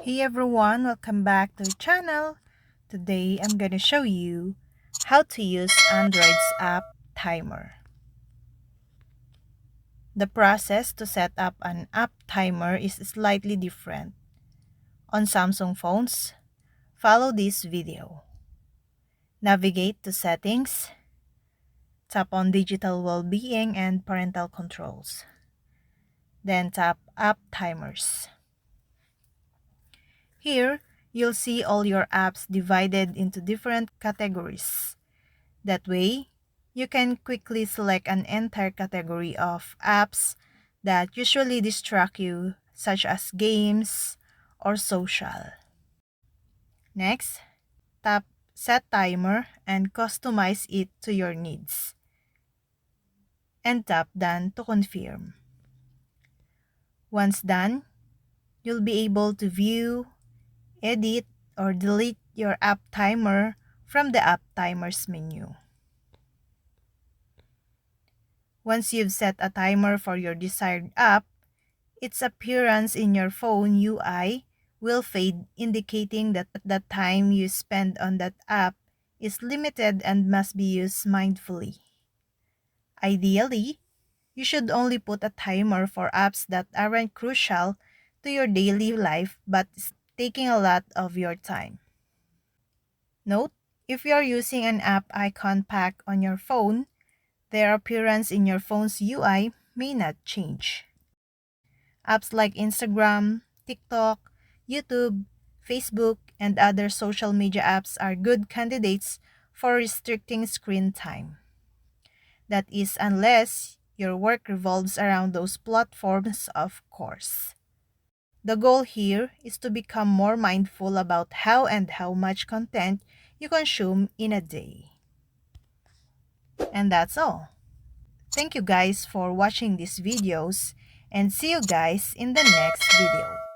Hey everyone, welcome back to the channel. Today I'm going to show you how to use Android's app timer. The process to set up an app timer is slightly different. On Samsung phones, follow this video. Navigate to Settings, tap on Digital Wellbeing and Parental Controls. Then tap App Timers. Here, you'll see all your apps divided into different categories. That way, you can quickly select an entire category of apps that usually distract you, such as games or social. Next, tap Set Timer and customize it to your needs. And tap Done to confirm. Once done, you'll be able to view, edit, or delete your app timer from the App Timers menu. Once you've set a timer for your desired app, its appearance in your phone UI will fade, indicating that the time you spend on that app is limited and must be used mindfully. Ideally, you should only put a timer for apps that aren't crucial to your daily life but is taking a lot of your time. Note, if you are using an app icon pack on your phone, their appearance in your phone's UI may not change. Apps like Instagram, TikTok, YouTube, Facebook, and other social media apps are good candidates for restricting screen time. That is, unless your work revolves around those platforms, of course. The goal here is to become more mindful about how and how much content you consume in a day. And that's all. Thank you guys for watching these videos and see you guys in the next video.